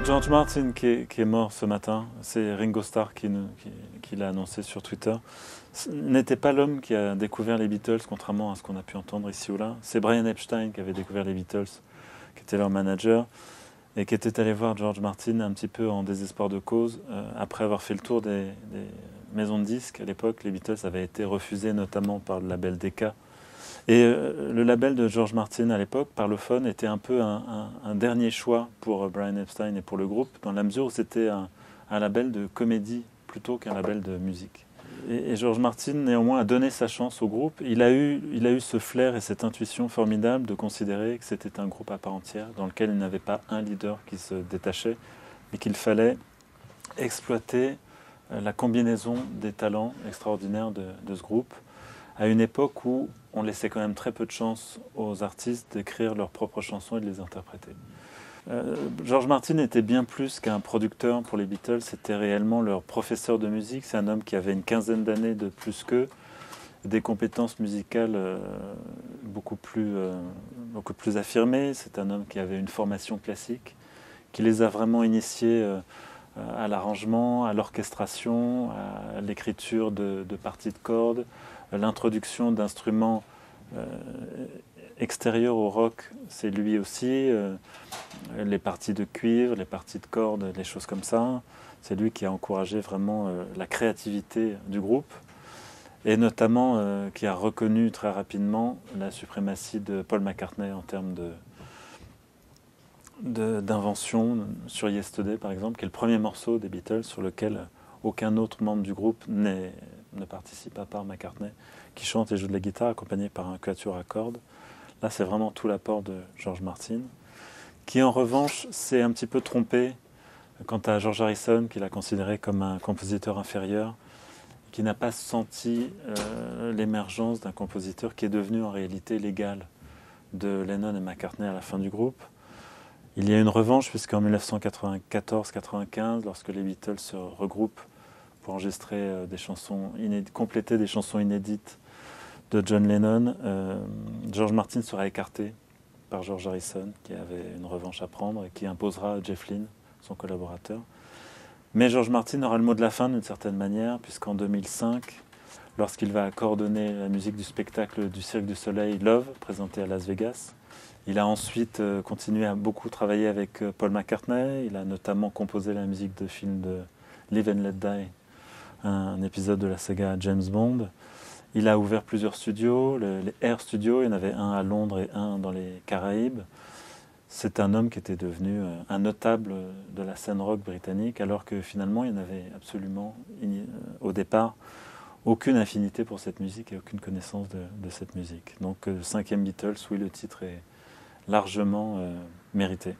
George Martin qui est mort ce matin, c'est Ringo Starr qui l'a annoncé sur Twitter, n'était pas l'homme qui a découvert les Beatles, contrairement à ce qu'on a pu entendre ici ou là. C'est Brian Epstein qui avait découvert les Beatles, qui était leur manager, et qui était allé voir George Martin un petit peu en désespoir de cause, après avoir fait le tour des maisons de disques. À l'époque, les Beatles avaient été refusés notamment par le label Decca. Et le label de George Martin à l'époque, Parlophone, était un peu un dernier choix pour Brian Epstein et pour le groupe, dans la mesure où c'était un label de comédie plutôt qu'un label de musique. Et George Martin, néanmoins, a donné sa chance au groupe. Il a eu ce flair et cette intuition formidable de considérer que c'était un groupe à part entière, dans lequel il n'avait pas un leader qui se détachait, mais qu'il fallait exploiter la combinaison des talents extraordinaires de ce groupe, à une époque où on laissait quand même très peu de chance aux artistes d'écrire leurs propres chansons et de les interpréter. George Martin était bien plus qu'un producteur pour les Beatles, c'était réellement leur professeur de musique. C'est un homme qui avait une quinzaine d'années de plus qu'eux, des compétences musicales beaucoup plus affirmées. C'est un homme qui avait une formation classique, qui les a vraiment initiés à l'arrangement, à l'orchestration, à l'écriture de parties de cordes, l'introduction d'instruments extérieurs au rock, c'est lui aussi. Les parties de cuivre, les parties de cordes, les choses comme ça. C'est lui qui a encouragé vraiment la créativité du groupe et notamment qui a reconnu très rapidement la suprématie de Paul McCartney en termes d'invention sur Yesterday par exemple, qui est le premier morceau des Beatles sur lequel aucun autre membre du groupe ne participe à part McCartney, qui chante et joue de la guitare accompagné par un quatuor à cordes. Là, c'est vraiment tout l'apport de George Martin, qui en revanche s'est un petit peu trompé quant à George Harrison, qu'il a considéré comme un compositeur inférieur, qui n'a pas senti l'émergence d'un compositeur qui est devenu en réalité l'égal de Lennon et McCartney à la fin du groupe. Il y a une revanche puisqu'en 1994-95, lorsque les Beatles se regroupent pour enregistrer compléter des chansons inédites de John Lennon, George Martin sera écarté par George Harrison, qui avait une revanche à prendre et qui imposera Jeff Lynne, son collaborateur. Mais George Martin aura le mot de la fin d'une certaine manière, puisqu'en 2005, lorsqu'il va coordonner la musique du spectacle du Cirque du Soleil Love, présenté à Las Vegas, il a ensuite continué à beaucoup travailler avec Paul McCartney. Il a notamment composé la musique de film de Live and Let Die, un épisode de la saga James Bond. Il a ouvert plusieurs studios, les Air Studios, il y en avait un à Londres et un dans les Caraïbes. C'est un homme qui était devenu un notable de la scène rock britannique, alors que finalement il n'avait absolument, au départ, aucune affinité pour cette musique et aucune connaissance de cette musique. Donc 5e Beatles, oui, le titre est largement mérité.